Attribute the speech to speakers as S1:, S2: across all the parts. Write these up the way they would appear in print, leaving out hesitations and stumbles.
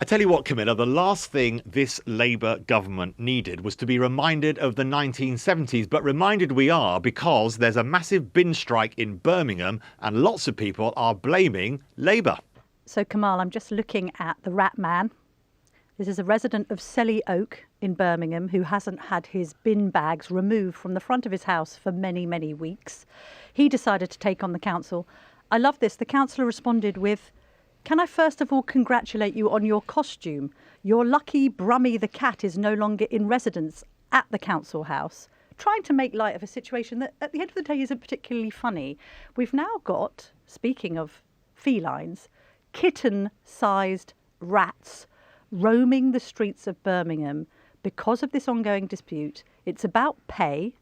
S1: I tell you what, Camilla, the last thing this Labour government needed was to be reminded of the 1970s. But reminded we are because there's a massive bin strike in Birmingham and lots of people are blaming Labour.
S2: So, Kamal, I'm just looking at the Rat Man. This is a resident of Selly Oak in Birmingham who hasn't had his bin bags removed from the front of his house for many, many weeks. He decided to take on the council. I love this. The councillor responded with, "Can I first of all congratulate you on your costume? Your lucky Brummy the cat is no longer in residence at the council house." Trying to make light of a situation that at the end of the day isn't particularly funny. We've now got, speaking of felines, kitten-sized rats roaming the streets of Birmingham because of this ongoing dispute. It's about pay,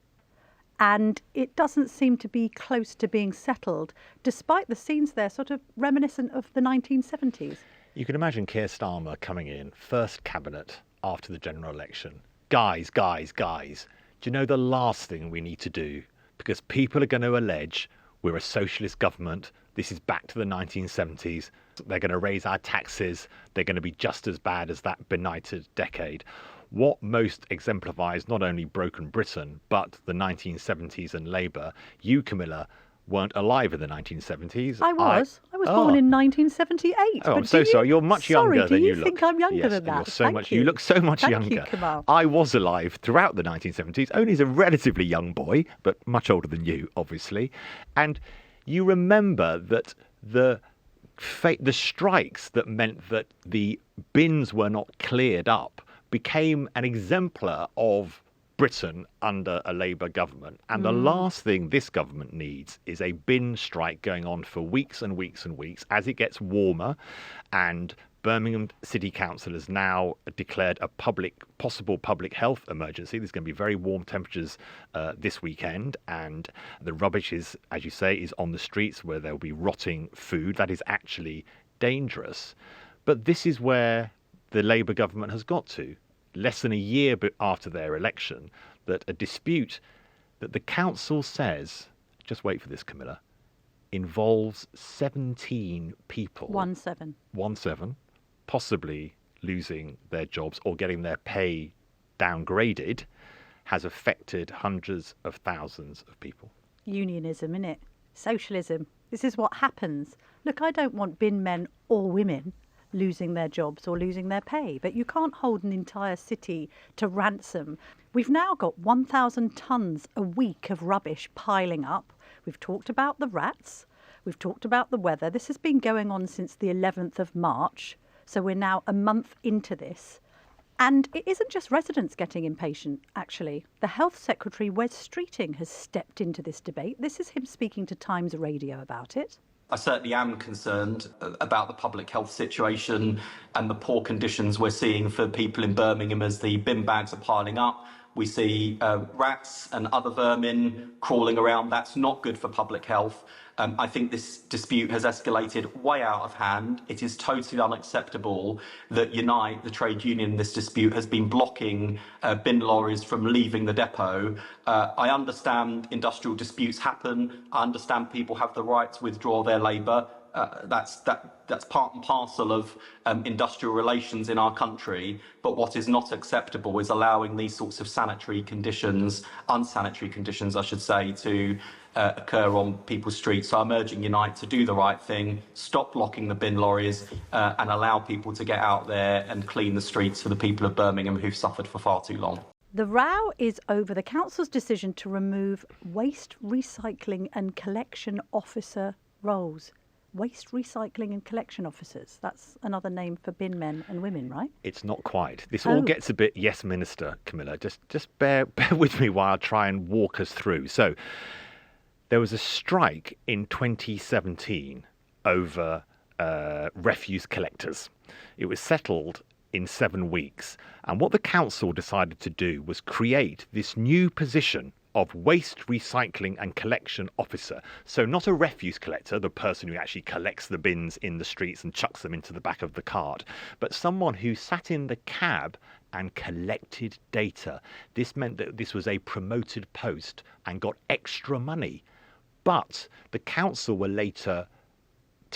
S2: and it doesn't seem to be close to being settled, despite the scenes there sort of reminiscent of the 1970s.
S1: You can imagine Keir Starmer coming in, first cabinet after the general election. Guys, do you know the last thing we need to do? Because people are going to allege we're a socialist government. This is back to the 1970s. They're going to raise our taxes. They're going to be just as bad as that benighted decade. What most exemplifies not only broken Britain, but the 1970s and Labour. You, Camilla, weren't alive in the 1970s.
S2: I was born in 1978.
S1: Oh, I'm so sorry. You're much younger than you look.
S2: Do you think I'm younger
S1: yes,
S2: than that?
S1: You're so much. You look so much younger.
S2: Thank you, Kamal.
S1: I was alive throughout the 1970s, only as a relatively young boy, but much older than you, obviously. And you remember that the strikes that meant that the bins were not cleared up became an exemplar of Britain under a Labour government. And the last thing this government needs is a bin strike going on for weeks and weeks and weeks as it gets warmer. And Birmingham City Council has now declared a possible public health emergency. There's going to be very warm temperatures this weekend, and the rubbish is, as you say, is on the streets where there'll be rotting food. That is actually dangerous. But this is where the Labour government has got to, less than a year after their election, that a dispute that the council says, just wait for this, Camilla, involves 17 people. 17, possibly losing their jobs or getting their pay downgraded, has affected hundreds of thousands of people.
S2: Unionism, innit? Socialism. This is what happens. Look, I don't want bin men or women losing their jobs or losing their pay, but you can't hold an entire city to ransom. We've now got 1,000 tonnes a week of rubbish piling up. We've talked about the rats. We've talked about the weather. This has been going on since the 11th of March. So we're now a month into this. And it isn't just residents getting impatient, actually. The Health Secretary Wes Streeting has stepped into this debate. This is him speaking to Times Radio about it.
S3: I certainly am concerned about the public health situation and the poor conditions we're seeing for people in Birmingham as the bin bags are piling up. We see rats and other vermin crawling around. That's not good for public health. I think this dispute has escalated way out of hand. It is totally unacceptable that Unite, the trade union in this dispute, has been blocking bin lorries from leaving the depot. I understand industrial disputes happen. I understand people have the right to withdraw their labour. That's part and parcel of industrial relations in our country. But what is not acceptable is allowing these sorts of unsanitary conditions, I should say, to occur on people's streets. So I'm urging Unite to do the right thing, stop blocking the bin lorries, and allow people to get out there and clean the streets for the people of Birmingham who've suffered for far too long.
S2: The row is over the council's decision to remove waste recycling and collection officer roles. Waste recycling and collection officers. That's another name for bin men and women, right?
S1: It's not quite. This all gets a bit yes minister, Camilla. Just bear with me while I try and walk us through. So there was a strike in 2017 over refuse collectors. It was settled in 7 weeks. And what the council decided to do was create this new position of waste recycling and collection officer. So not a refuse collector, the person who actually collects the bins in the streets and chucks them into the back of the cart, but someone who sat in the cab and collected data. This meant that this was a promoted post and got extra money. But the council were later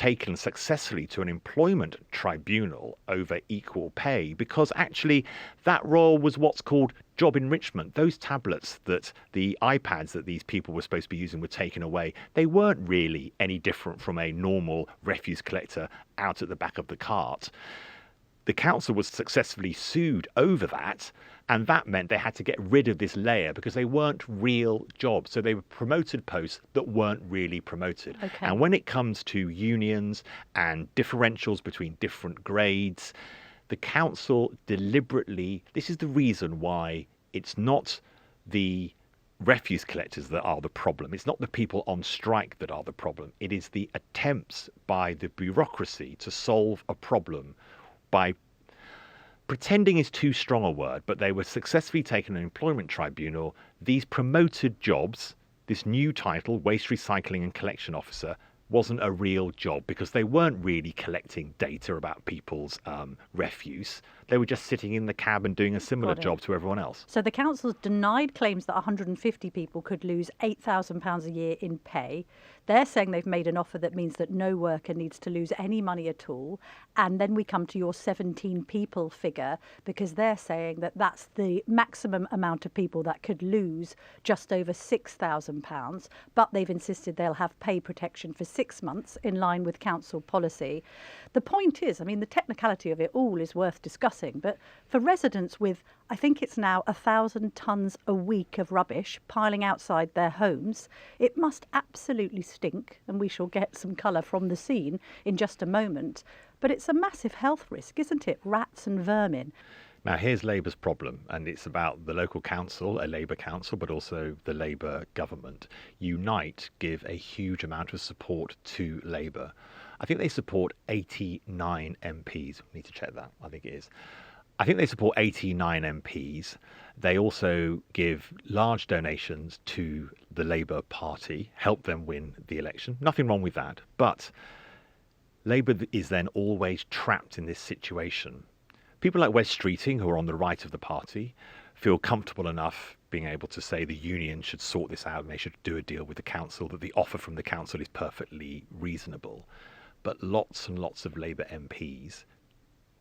S1: taken successfully to an employment tribunal over equal pay, because actually that role was what's called job enrichment. Those tablets, that the iPads that these people were supposed to be using, were taken away. They weren't really any different from a normal refuse collector out at the back of the cart. The council was successfully sued over that, and that meant they had to get rid of this layer because they weren't real jobs. So they were promoted posts that weren't really promoted.
S2: Okay.
S1: And when it comes to unions and differentials between different grades, the council deliberately, this is the reason why it's not the refuse collectors that are the problem. It's not the people on strike that are the problem. It is the attempts by the bureaucracy to solve a problem by pretending is too strong a word, but they were successfully taken an employment tribunal. These promoted jobs, this new title, Waste Recycling and Collection Officer, wasn't a real job because they weren't really collecting data about people's refuse. They were just sitting in the cab and doing a similar job to everyone else.
S2: So the council's denied claims that 150 people could lose £8,000 a year in pay. They're saying they've made an offer that means that no worker needs to lose any money at all. And then we come to your 17 people figure, because they're saying that that's the maximum amount of people that could lose just over £6,000. But they've insisted they'll have pay protection for 6 months in line with council policy. The point is, I mean, the technicality of it all is worth discussing. But for residents with, I think it's now 1,000 tonnes a week of rubbish piling outside their homes, it must absolutely stink, and we shall get some colour from the scene in just a moment. But it's a massive health risk, isn't it? Rats and vermin.
S1: Now, here's Labour's problem, and it's about the local council, a Labour council, but also the Labour government. Unite give a huge amount of support to Labour. I think they support 89 MPs. Need to check that. I think it is. I think they support 89 MPs. They also give large donations to the Labour Party, help them win the election. Nothing wrong with that. But Labour is then always trapped in this situation. People like Wes Streeting, who are on the right of the party, feel comfortable enough being able to say the union should sort this out and they should do a deal with the council, that the offer from the council is perfectly reasonable. But lots and lots of Labour MPs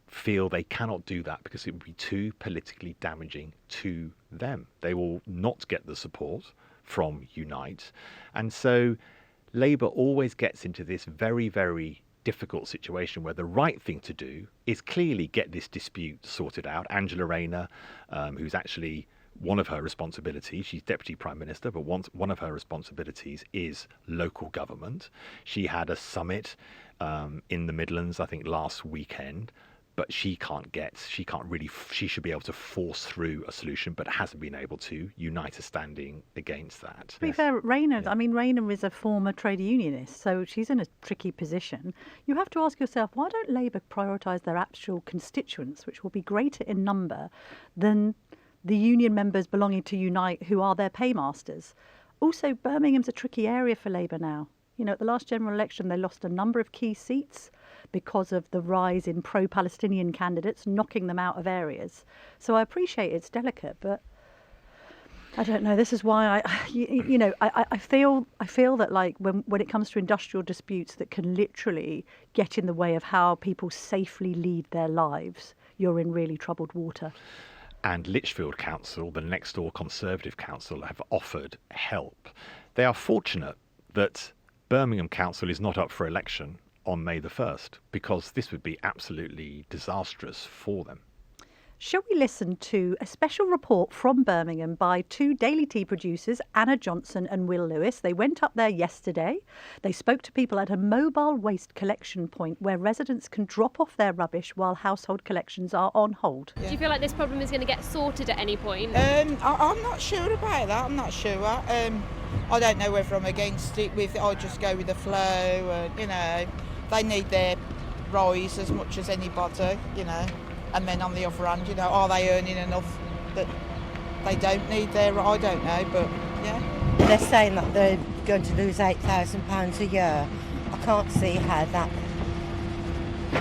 S1: feel they cannot do that because it would be too politically damaging to them. They will not get the support from Unite. And so Labour always gets into this very, very difficult situation where the right thing to do is clearly get this dispute sorted out. Angela Rayner, who's actually one of her responsibilities, she's Deputy Prime Minister, but one of her responsibilities is local government. She had a summit in the Midlands, I think, last weekend, but she should be able to force through a solution, but hasn't been able to. Unite is standing against that.
S2: To be fair, Rayner, I mean, Rayner is a former trade unionist, so she's in a tricky position. You have to ask yourself, why don't Labour prioritise their actual constituents, which will be greater in number than the union members belonging to Unite, who are their paymasters? Also, Birmingham's a tricky area for Labour now. You know, at the last general election, they lost a number of key seats because of the rise in pro-Palestinian candidates, knocking them out of areas. So I appreciate it's delicate, but I don't know. This is why I feel that, like, when it comes to industrial disputes that can literally get in the way of how people safely lead their lives, you're in really troubled water.
S1: And Lichfield Council, the next door Conservative Council, have offered help. They are fortunate that Birmingham Council is not up for election on May the 1st, because this would be absolutely disastrous for them.
S2: Shall we listen to a special report from Birmingham by two Daily Tea producers, Anna Johnson and Will Lewis? They went up there yesterday. They spoke to people at a mobile waste collection point where residents can drop off their rubbish while household collections are on hold.
S4: Do you feel like this problem is going to get sorted at any point?
S5: I'm not sure about that. I'm not sure. I don't know whether I'm against it. I just go with the flow. They need their rise as much as anybody, And then on the other hand, are they earning enough that they don't need their... I don't know, but yeah.
S6: They're saying that they're going to lose £8,000 a year. I can't see how that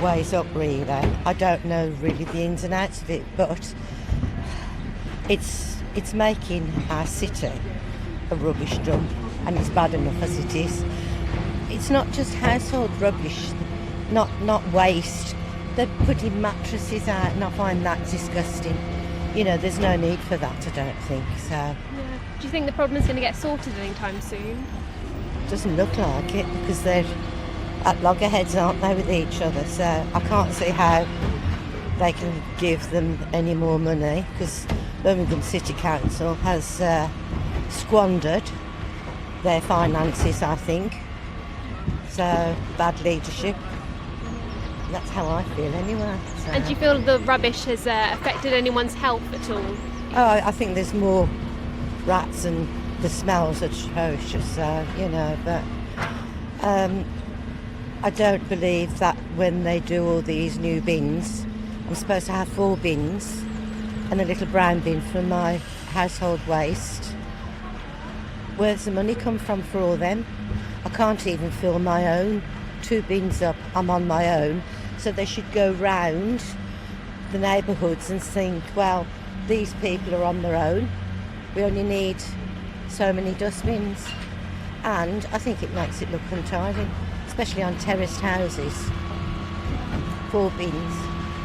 S6: weighs up, really. I don't know really the ins and outs of it, but it's making our city a rubbish dump, and it's bad enough as it is. it's not just household rubbish, not waste. They're putting mattresses out, and I find that disgusting. You know, there's no need for that, I don't think. So,
S4: Yeah. Do you think the problem is going to get sorted anytime soon?
S6: doesn't look like it because they're at loggerheads, aren't they, with each other? So I can't see how they can give them any more money because Birmingham City Council has squandered their finances, I think. So bad leadership. That's how I feel anyway. So.
S4: And do you feel the rubbish has affected anyone's health at all?
S6: Oh, I think there's more rats and the smells are atrocious, you know, but I don't believe that when they do all these new bins, I'm supposed to have 4 bins and a little brown bin for my household waste. Where's the money come from for all them? I can't even fill my own 2 bins up. I'm on my own. So they should go round the neighbourhoods and think, well, these people are on their own. We only need so many dustbins. And I think it makes it look untidy, especially on terraced houses. 4 bins.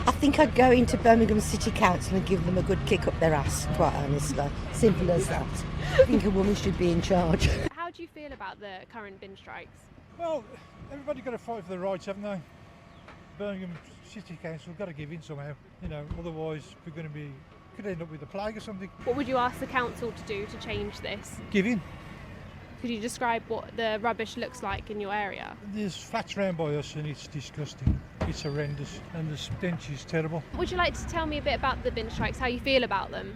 S6: I think I'd go into Birmingham City Council and give them a good kick up their ass, quite honestly. Simple as that. I think a woman should be in charge.
S4: How do you feel about the current bin strikes?
S7: Well, everybody's got to fight for their rights, haven't they? Birmingham City Council got to give in somehow, you know, otherwise we're going to be, could end up with a plague or something.
S4: What would you ask the council to do to change this?
S7: Give in.
S4: Could you describe what the rubbish looks like in your area?
S7: There's flats round by us and it's disgusting. It's horrendous and the stench is terrible.
S4: Would you like to tell me a bit about the bin strikes, how you feel about them?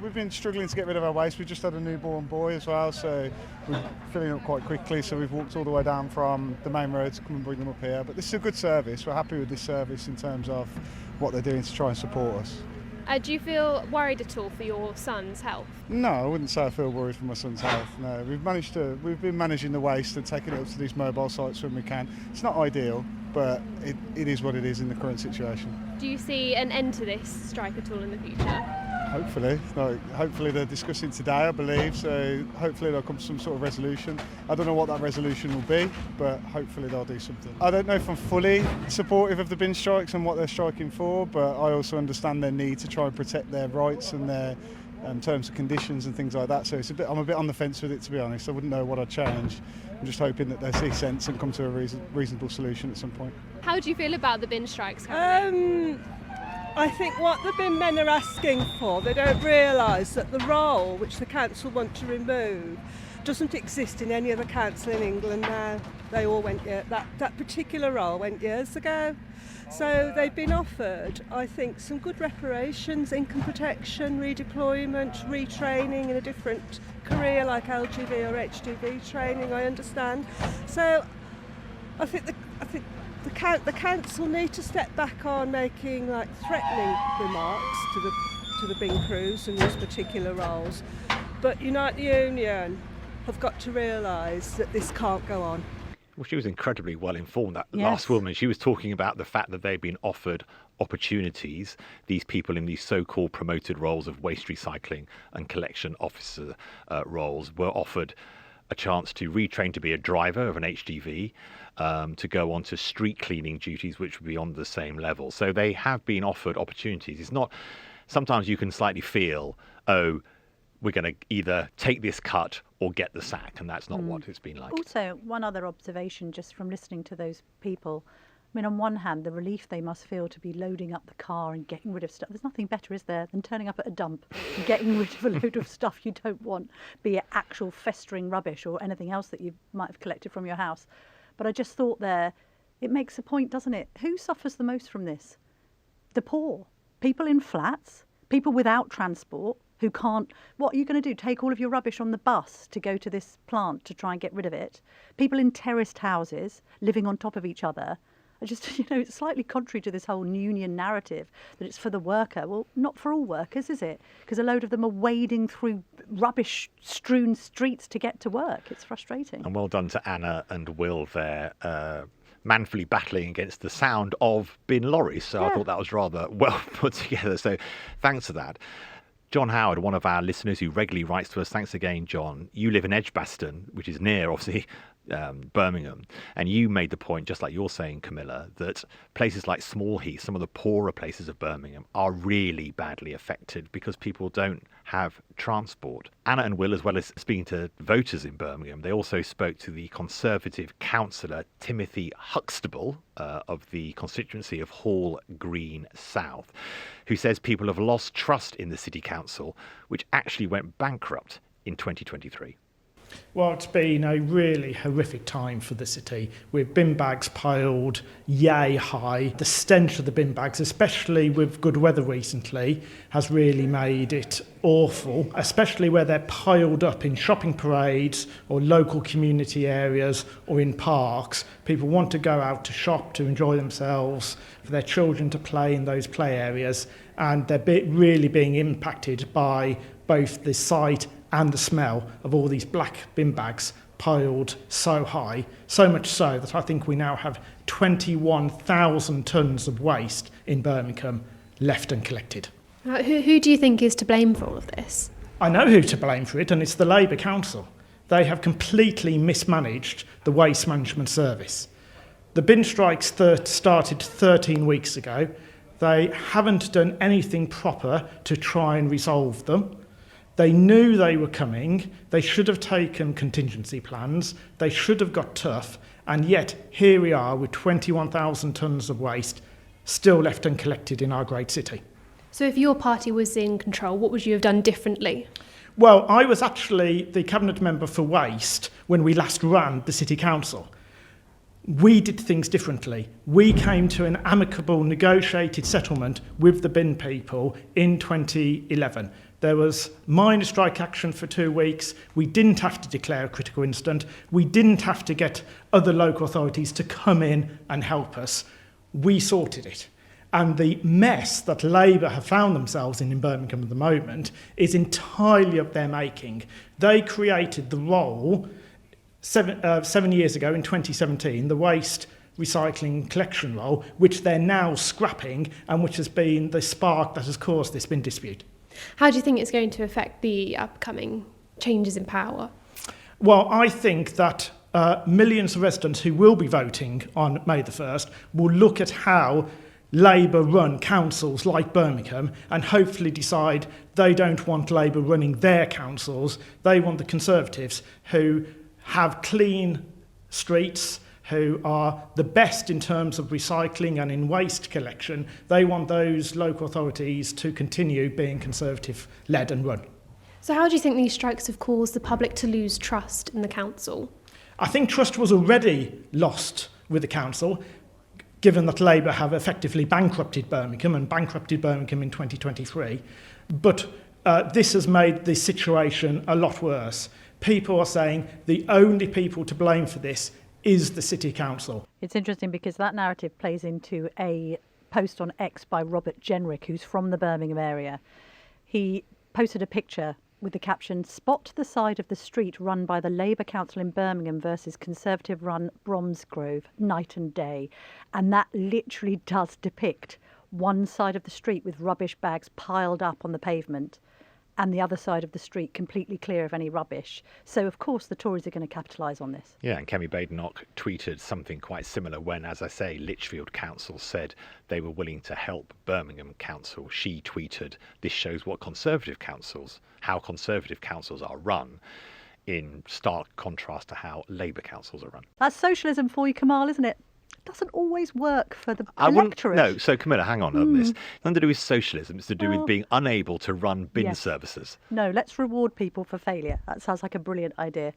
S8: We've been struggling to get rid of our waste. We've just had a newborn boy as well, so we're filling up quite quickly. So we've walked all the way down from the main road to come and bring them up here. But this is a good service. We're happy with this service in terms of what they're doing to try and support us.
S4: Do you feel worried at all for your son's health?
S8: No, I wouldn't say I feel worried for my son's health. No, we've been managing the waste and taking it up to these mobile sites when we can. It's not ideal, but it is what it is in the current situation.
S4: Do you see an end to this strike at all in the future?
S8: Hopefully. Hopefully they're discussing today, I believe, so hopefully there'll come to some sort of resolution. I don't know what that resolution will be, but hopefully they'll do something. I don't know if I'm fully supportive of the bin strikes and what they're striking for, but I also understand their need to try and protect their rights and their terms and conditions and things like that, so I'm a bit on the fence with it, to be honest. I wouldn't know what I'd change. I'm just hoping that they see sense and come to a reasonable solution at some point.
S4: How do you feel about the bin strikes currently?
S9: I think what the bin men are asking for, they don't realise that the role which the council want to remove doesn't exist in any other council in England now. They all went, that particular role went years ago. So they've been offered, I think, some good reparations, income protection, redeployment, retraining in a different career like LGV or HGV training, I understand. So I think the council need to step back on making like threatening remarks to the bin crews and these particular roles. But United Union have got to realise that this can't go on.
S1: Well, she was incredibly well informed, that
S2: Yes.
S1: last woman. She was talking about the fact that they've been offered opportunities. These people in these so-called promoted roles of waste recycling and collection officer roles were offered a chance to retrain to be a driver of an HGV, to go on to street cleaning duties, which would be on the same level. So they have been offered opportunities. It's not, sometimes you can slightly feel, oh, we're going to either take this cut or get the sack, and that's not what it's been like.
S2: Also, one other observation just from listening to those people. I mean, on one hand, the relief they must feel to be loading up the car and getting rid of stuff. There's nothing better, is there, than turning up at a dump and getting rid of a load of stuff you don't want, be it actual festering rubbish or anything else that you might have collected from your house. But I just thought there, it makes a point, doesn't it? Who suffers the most from this? The poor. People in flats, people without transport, who can't, what are you going to do? Take all of your rubbish on the bus to go to this plant to try and get rid of it? People in terraced houses, living on top of each other. I just, it's slightly contrary to this whole union narrative that it's for the worker. Well, not for all workers, is it? Because a load of them are wading through rubbish-strewn streets to get to work. It's frustrating.
S1: And well done to Anna and Will there, manfully battling against the sound of bin lorries. So I thought that was rather well put together. So thanks for that. John Howard, one of our listeners who regularly writes to us. Thanks again, John. You live in Edgbaston, which is near, obviously, Birmingham. And you made the point, just like you're saying, Camilla, that places like Small Heath, some of the poorer places of Birmingham, are really badly affected because people don't have transport. Anna and Will, as well as speaking to voters in Birmingham, they also spoke to the Conservative Councillor Timothy Huxtable of the constituency of Hall Green South, who says people have lost trust in the City Council, which actually went bankrupt in 2023.
S10: Well, it's been a really horrific time for the city, with bin bags piled yay high. The stench of the bin bags, especially with good weather recently, has really made it awful, especially where they're piled up in shopping parades or local community areas or in parks. People want to go out to shop, to enjoy themselves, for their children to play in those play areas, and they're really being impacted by both the sight and the smell of all these black bin bags piled so high, so much so that I think we now have 21,000 tonnes of waste in Birmingham left uncollected.
S11: Who do you think is to blame for all of this?
S10: I know who to blame for it, and it's the Labour Council. They have completely mismanaged the waste management service. The bin strikes started 13 weeks ago. They haven't done anything proper to try and resolve them. They knew they were coming. They should have taken contingency plans. They should have got tough. And yet, here we are with 21,000 tonnes of waste still left uncollected in our great city.
S11: So if your party was in control, what would you have done differently?
S10: Well, I was actually the cabinet member for waste when we last ran the City Council. We did things differently. We came to an amicable negotiated settlement with the bin people in 2011. There was minor strike action for 2 weeks. We didn't have to declare a critical incident. We didn't have to get other local authorities to come in and help us. We sorted it. And the mess that Labour have found themselves in Birmingham at the moment is entirely of their making. They created the role 7 years ago in 2017, the waste recycling collection role, which they're now scrapping and which has been the spark that has caused this bin dispute.
S11: How do you think it's going to affect the upcoming changes in power?
S10: Well, I think that millions of residents who will be voting on May the 1st will look at how Labour-run councils like Birmingham and hopefully decide they don't want Labour running their councils. They want the Conservatives who have clean streets, who are the best in terms of recycling and in waste collection. They want those local authorities to continue being Conservative-led and run.
S11: So how do you think these strikes have caused the public to lose trust in the council?
S10: I think trust was already lost with the council, given that Labour have effectively bankrupted Birmingham and bankrupted Birmingham in 2023. But this has made the situation a lot worse. People are saying the only people to blame for this is the City Council.
S2: It's interesting because that narrative plays into a post on X by Robert Jenrick, who's from the Birmingham area. He posted a picture with the caption, "Spot the side of the street run by the Labour Council in Birmingham versus Conservative-run Bromsgrove, night and day." And that literally does depict one side of the street with rubbish bags piled up on the pavement and the other side of the street completely clear of any rubbish. So, of course, the Tories are going to capitalise on this.
S1: Yeah, and Kemi Badenoch tweeted something quite similar when, as I say, Lichfield Council said they were willing to help Birmingham Council. She tweeted, "This shows how Conservative councils are run, in stark contrast to how Labour councils are run."
S2: That's socialism for you, Kamal, isn't it? It doesn't always work for the electorate.
S1: No, so Camilla, hang on this. Nothing to do with socialism. It's to do with being unable to run bin services.
S2: No, let's reward people for failure. That sounds like a brilliant idea.